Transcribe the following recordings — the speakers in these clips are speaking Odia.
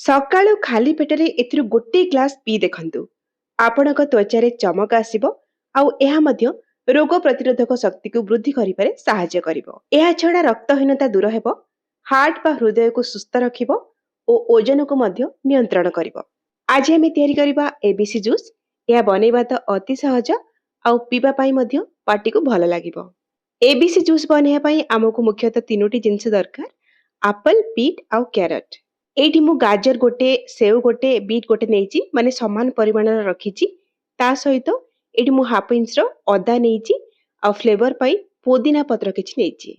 ସକାଳୁ ଖାଲି ପେଟରେ ଏଥିରୁ ଗୋଟେ ଗ୍ଲାସ ପିଇ ଦେଖନ୍ତୁ। ଆପଣଙ୍କ ତ୍ୱଚାରେ ଚମକ ଆସିବ ଆଉ ଏହା ମଧ୍ୟ ରୋଗ ପ୍ରତିରୋଧକ ଶକ୍ତିକୁ ବୃଦ୍ଧି କରିବାରେ ସାହାଯ୍ୟ କରିବ। ଏହା ଛଡ଼ା ରକ୍ତହୀନତା ଦୂର ହେବ, ହାର୍ଟ ବା ହୃଦୟକୁ ସୁସ୍ଥ ରଖିବ ଓ ଓଜନକୁ ମଧ୍ୟ ନିୟନ୍ତ୍ରଣ କରିବ। ଆଜି ଆମେ ତିଆରି କରିବା ଏବିସି ଜୁସ୍। ଏହା ବନେଇବା ତ ଅତି ସହଜ ଆଉ ପିଇବା ପାଇଁ ମଧ୍ୟ ପାଟିକୁ ଭଲ ଲାଗିବ। ଏବିସି ଜୁସ୍ ବନେଇବା ପାଇଁ ଆମକୁ ମୁଖ୍ୟତଃ ତିନୋଟି ଜିନିଷ ଦରକାର: ଆପଲ, ବିଟ୍ ଆଉ କ୍ୟାରଟ। ଏଇଠି ମୁଁ ଗାଜର ଗୋଟେ, ସେଓ ଗୋଟେ, ବିଟ୍ ଗୋଟେ ନେଇଛି, ମାନେ ସମାନ ପରିମାଣର ରଖିଛି। ତା ସହିତ ଏଇଠି ମୁଁ ହାଫ ଇଞ୍ଚର ଅଦା ନେଇଛି ଆଉ ଫ୍ଲେଭର ପାଇଁ ପୋଦିନା ପତ୍ର କିଛି ନେଇଛି।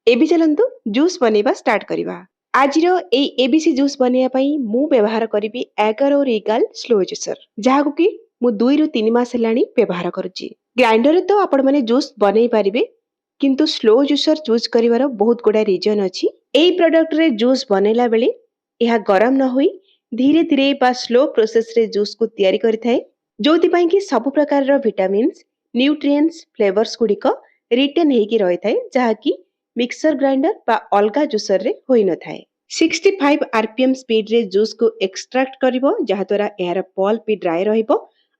ଏବେ ଚାଲନ୍ତୁ ଜୁସ୍ ବନେଇବା ଷ୍ଟାର୍ଟ କରିବା। ଆଜିର ଏଇ ଏବିସି ଜୁସ୍ ବନେଇବା ପାଇଁ ମୁଁ ବ୍ୟବହାର କରିବି ଏଗାରୋ ରିଗାଲ ସ୍ଲୋ ଜୁସର, ଯାହାକୁ କି ମୁଁ 2 ରୁ 3 ମାସ ହେଲାଣି ବ୍ୟବହାର କରୁଛି। ଗ୍ରାଇଣ୍ଡରରେ ତ ଆପଣମାନେ ଜୁସ୍ ବନେଇ ପାରିବେ, କିନ୍ତୁ ସ୍ଲୋ ଜୁସର ଚୁଜ୍ କରିବାର ବହୁତ ଗୁଡ଼ାଏ ରିଜନ ଅଛି। ଏଇ ପ୍ରଡକ୍ଟରେ ଜୁସ୍ ବନେଇଲା ବେଳେ ଏହା ଗରମ ନ ହୋଇ ଧୀରେ ଧୀରେ ବା ସ୍ଲୋ ପ୍ରୋସେସରେ ଜୁସ୍କୁ ତିଆରି କରିଥାଏ, ଯୋଉଥିପାଇଁ କି ସବୁ ପ୍ରକାରର ଭିଟାମିନ୍ସ, ନ୍ୟୁଟ୍ରିଏଣ୍ଟସ୍, ଫ୍ଲେଭର୍ସ ଗୁଡ଼ିକ ରିଟେନ୍ ହେଇକି ରହିଥାଏ, ଯାହାକି ମିକ୍ସର ଗ୍ରାଇଣ୍ଡର ବା ଅଲଗା ଜୁସରରେ ହୋଇନଥାଏ। 65 RPM ସ୍ପିଡରେ ଜୁସ୍କୁ ଏକ୍ସଟ୍ରାକ୍ଟ କରିବ, ଯାହାଦ୍ୱାରା ଏହାର ପଲ୍ପ ବି ଡ୍ରାଏ ରହିବ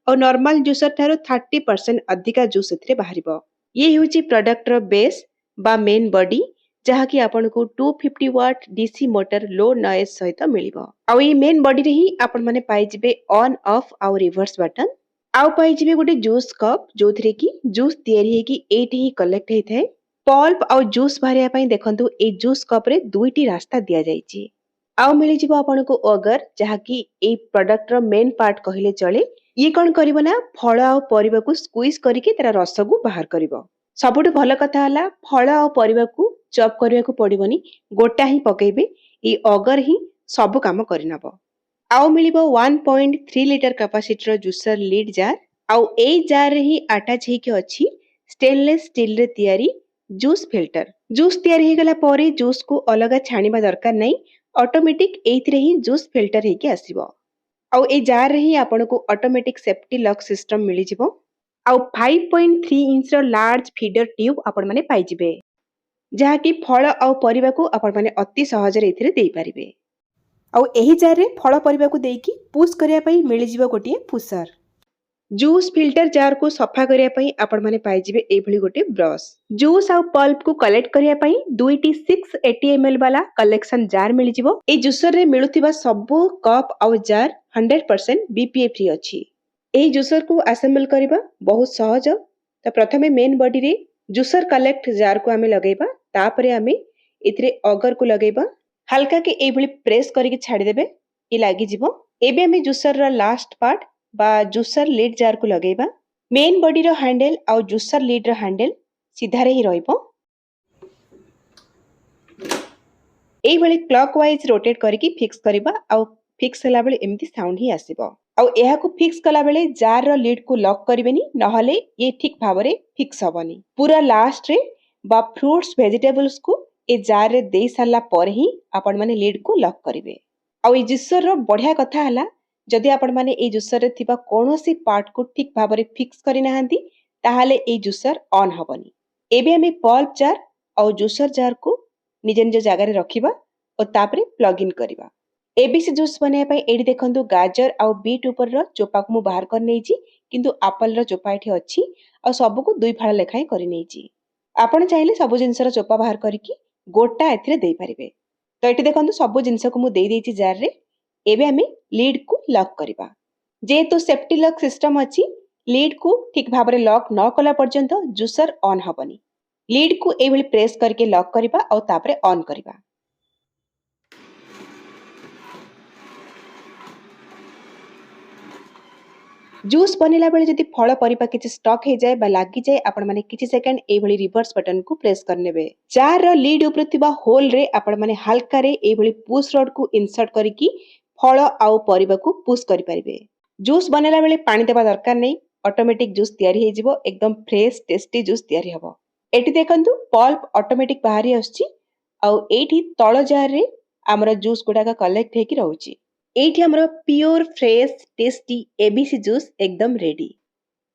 ଆଉ ନର୍ମାଲ ଜୁସର ଠାରୁ 30% ଅଧିକା ଜୁସ୍ ଏଥିରେ ବାହାରିବ। ଇଏ ହେଉଛି ପ୍ରଡକ୍ଟର ବେସ୍ ବା ମେନ୍ ବଡି, ଯାହାକି ଆପଣଙ୍କୁ 250 ୱାଟ୍ DC ମୋଟର ଲୋ ନଏଜ୍ ସହିତ ମିଳିବ। ଆଉ ଏଇ ମେନ୍ ବଡିରେ ହିଁ ଆପଣମାନେ ପାଇଯିବେ ଅନ୍, ଅଫ୍ ଆଉ ରିଭର୍ସ ବଟନ। ଆଉ ପାଇଯିବେ ଗୋଟେ ଜୁସ୍ କପ୍, ଯୋଉଥିରେ କି ଜୁସ୍ ତିଆରି ହେଇକି ଏଇଠି ହିଁ କଲେକ୍ଟ ହେଇଥାଏ। ପଲ୍ପ ଆଉ ଜୁସ୍ ବାହାରିବା ପାଇଁ ଦେଖନ୍ତୁ ଏଇ ଜୁସ୍ କପ୍ରେ 2ଟି ରାସ୍ତା ଦିଆଯାଇଛି। ଆଉ ମିଳିଯିବ ଆପଣଙ୍କୁ ଅଗର, ଯାହାକି ଏଇ ପ୍ରଡକ୍ଟର ମେନ୍ ପାର୍ଟ କହିଲେ ଚଳେ। ଇଏ କଣ କରିବ ନା ଫଳ ଆଉ ପରିବାକୁ ସ୍କୁଇଜ କରିକି ତାର ରସକୁ ବାହାର କରିବ। ସବୁଠୁ ଭଲ କଥା ହେଲା ଫଳ ଆଉ ପରିବାକୁ ଚପ୍ କରିବାକୁ ପଡିବନି, ଗୋଟା ହିଁ ପକେଇବେ। ଏଇ ଅଗର ହିଁ ସବୁ କାମ କରିନବ। ଆଉ ମିଳିବ 1.3 ଲିଟର କାପାସିଟିର ଜୁସର ଲିଡ୍ ଜାର୍। ଆଉ ଏଇ ଜାର୍ରେ ହିଁ ଆଟାଚ୍ ହେଇକି ଅଛି ଷ୍ଟେନଲେସ୍ ଷ୍ଟିଲରେ ତିଆରି ଜୁସ୍ ଫିଲ୍ଟର। ଜୁସ୍ ତିଆରି ହେଇଗଲା ପରେ ଜୁସ୍କୁ ଅଲଗା ଛାଣିବା ଦରକାର ନାହିଁ, ଅଟୋମେଟିକ ଏଇଥିରେ ହିଁ ଜୁସ୍ ଫିଲ୍ଟର ହେଇକି ଆସିବ। ଆଉ ଏଇ ଜାର୍ରେ ହିଁ ଆପଣଙ୍କୁ ଅଟୋମେଟିକ ସେଫ୍ଟି ଲକ୍ ସିଷ୍ଟମ ମିଳିଯିବ। ଆଉ 5.3 ଇଞ୍ଚର ଲାର୍ଜ ଫିଡର ଟ୍ୟୁବ୍ ଆପଣମାନେ ପାଇଯିବେ, ଯାହାକି ଫଳ ଆଉ ପରିବାକୁ ଆପଣମାନେ ଅତି ସହଜରେ ଏଥିରେ ଦେଇପାରିବେ। ଆଉ ଏହି ଜାର୍ରେ ଫଳ ପରିବାକୁ ଦେଇକି ପୁଶ୍ କରିବା ପାଇଁ ମିଳିଯିବ ଗୋଟିଏ ପୁଶର। ଜୁସ୍ ଫିଲ୍ଟର ଜାର୍କୁ ସଫା କରିବା ପାଇଁ ଆପଣମାନେ ପାଇଯିବେ ଏଇଭଳି ଗୋଟେ ବ୍ରଶ। ଜୁସ୍ ଆଉ ପଲ୍ପକୁ କଲେକ୍ଟ କରିବା ପାଇଁ 2ଟି 680 ml ବାଲା କଲେକ୍ସନ ଜାର୍ ମିଳିଯିବ। ଏଇ ଜୁସରରେ ମିଳୁଥିବା ସବୁ କପ୍ ଆଉ ଜାର୍ 100% BPA ଫ୍ରି ଅଛି। ଏହି ଜୁସରକୁ ଆସେମ୍ବଲ କରିବା ବହୁତ ସହଜ। ତ ପ୍ରଥମେ ମେନ୍ ବଡିରେ ଜୁସର କଲେକ୍ଟ ଜାର୍କୁ ଆମେ ଲଗେଇବା, ତାପରେ ଆମେ ଏଥିରେ ଅଗରକୁ ଲଗେଇବା। ହାଲକା କି ଏଇଭଳି ପ୍ରେସ୍ କରିକି ଛାଡ଼ିଦେବେ, ଇଏ ଲାଗିଯିବ। ଏବେ ଆମେ ଜୁସରର ଲାଷ୍ଟ ପାର୍ଟ ବା ଜୁସର ଲିଡ୍ ଜାର୍କୁ ଲଗେଇବା। ମେନ୍ ବଡିର ହ୍ୟାଣ୍ଡେଲ ଆଉ ଜୁସର ଲିଡ୍ର ହ୍ୟାଣ୍ଡେଲ ସିଧାରେ ହିଁ ରହିବ। এইଭଳି କ୍ଲକ୍ ୱାଇଜ୍ ରୋଟେଟ୍ କରିକି ଫିକ୍ସ କରିବା, ଆଉ ଫିକ୍ସ ହେଲା ବେଳେ ଏମିତି ସାଉଣ୍ଡ ହିଁ ଆସିବ। ଆଉ ଏହାକୁ ଫିକ୍ସ କଲା ବେଳେ ଜାର୍ର ଲିଡ୍କୁ ଲକ୍ କରିବେନି, ନହେଲେ ଇଏ ଠିକ୍ ଭାବରେ ଫିକ୍ସ ହବନି। ପୁରା ଲାଷ୍ଟରେ ବା ଫ୍ରୁଟ୍ସ ଭେଜିଟେବଲ୍ସକୁ ଏ ଜାର୍ରେ ଦେଇ ସାରିଲା ପରେ ହିଁ ଆପଣମାନେ ଲିଡ୍କୁ ଲକ୍ କରିବେ। ଆଉ ଏଇ ଜୁସରର ବଢ଼ିଆ କଥା ହେଲା, ଯଦି ଆପଣମାନେ ଏଇ ଜୁସରରେ ଥିବା କୌଣସି ପାର୍ଟକୁ ଠିକ୍ ଭାବରେ ଫିକ୍ସ କରିନାହାନ୍ତି, ତାହେଲେ ଏଇ ଜୁସର ଅନ୍ ହବନି। ଏବେ ଆମେ ପଲ୍ପ ଜାର୍ ଆଉ ଜୁସର ଜାର୍କୁ ନିଜ ନିଜ ଜାଗାରେ ରଖିବା ଓ ତାପରେ ପ୍ଲଗ ଇନ୍ କରିବା। ଏବିସି ଜୁସ୍ ବନେଇବା ପାଇଁ ଏଇଠି ଦେଖନ୍ତୁ ଗାଜର ଆଉ ବିଟ୍ ଉପରର ଚୋପାକୁ ମୁଁ ବାହାର କରି ନେଇଛି, କିନ୍ତୁ ଆପଲର ଚୋପା ଏଠି ଅଛି ଆଉ ସବୁକୁ 2 ଫାଳ ଲେଖାଏଁ କରି ନେଇଛି। ଆପଣ ଚାହିଁଲେ ସବୁ ଜିନିଷର ଚୋପା ବାହାର କରିକି ଗୋଟା ଏଥିରେ ଦେଇପାରିବେ। ତ ଏଠି ଦେଖନ୍ତୁ ସବୁ ଜିନିଷକୁ ମୁଁ ଦେଇଦେଇଛି ଜାର୍ରେ। ଏବେ ଆମେ ଲିଡ୍କୁ ଲକ୍ କରିବା। ଯେହେତୁ ସେଫ୍ଟି ଲକ୍ ସିଷ୍ଟମ ଅଛି, ଲିଡ୍କୁ ଠିକ୍ ଭାବରେ ଲକ୍ ନ କଲା ପର୍ଯ୍ୟନ୍ତ ଜୁସର ଅନ୍ ହବନି। ଲିଡ୍କୁ ଏଇଭଳି ପ୍ରେସ୍ କରିକି ଲକ୍ କରିବା ଆଉ ତାପରେ ଅନ୍ କରିବା। ଜୁସ୍ ବନେଇଲା ବେଳେ ଯଦି ଫଳ ପରିବା କିଛି ଷ୍ଟକ୍ ହେଇଯାଏ ବା ଲାଗିଯାଏ, ଆପଣମାନେ କିଛି ସେକେଣ୍ଡ ଏଇଭଳି ରିଭର୍ସ ବଟନକୁ ପ୍ରେସ୍ କରିନେବେ। ଜାର୍ର ଲିଡ୍ ଉପରେ ଥିବା ହୋଲ୍ରେ ଆପଣମାନେ ହାଲକାରେ ଏଇଭଳି ପୁଶ୍ ରଡ୍କୁ ଇନସର୍ଟ କରିକି ଫଳ ଆଉ ପରିବାକୁ ପୁଶ୍ କରିପାରିବେ। ଜୁସ୍ ବନେଇଲା ବେଳେ ପାଣି ଦେବା ଦରକାର ନାହିଁ, ଅଟୋମେଟିକ ଜୁସ୍ ତିଆରି ହେଇଯିବ। ଏକଦମ ଫ୍ରେଶ ଟେଷ୍ଟି ଜୁସ୍ ତିଆରି ହବ। ଏଠି ଦେଖନ୍ତୁ ପଲ୍ପ ଅଟୋମେଟିକ ବାହାରି ଆସୁଛି, ଆଉ ଏଇଠି ତଳ ଜାର୍ରେ ଆମର ଜୁସ୍ ଗୁଡାକ କଲେକ୍ଟ ହେଇକି ରହୁଛି। ଏଇଠି ଆମର pure fresh tasty ABC juice ଏକଦମ ରେଡି।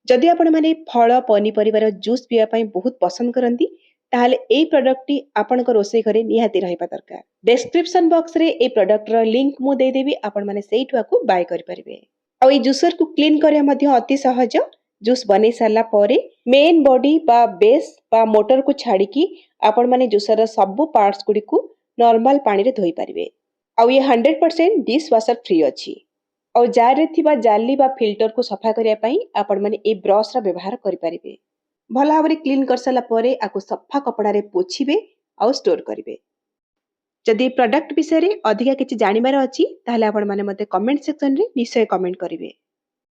ଯଦି ଆପଣମାନେ ଫଳ ପନିପରିବାର ଜୁସ୍ ପିଇବା ପାଇଁ ବହୁତ ପସନ୍ଦ କରନ୍ତି, ताहले एई प्रोडक्ट आपणक रोषेई घरे निहाती रहिबा दरकार। डिस्क्रिप्शन बॉक्स रे ए प्रोडक्ट रो लिंक मु दे देबी, आपण माने सेइठु आकु बाय करि परिबे। आ ए जूसर को क्लीन करिया मध्ये अति सहज। जूस बनै सारला परे मेन बॉडी बा बेस बा मोटर को छाड़ी की आपण माने जूसर रो सब पार्ट्स गुडी को नॉर्मल पानी रे धोई परिबे। आ ये 100% डिश वॉशर फ्री अछि। और जार रे थिबा जाली बा फिल्टर को सफा करिया पई आपण माने ए ब्रश रा व्यवहार करि परिबे। भला भाବରେ क्लीन कर साला परे आकु सफा कपड़ा रे पोछिबे और स्टोर करिबे। जदि प्रोडक्ट विषय रे अधिका किछि जानिबार अछि ताहले आपण माने मते कमेंट सेक्शन रे निश्चय कमेंट करिवे।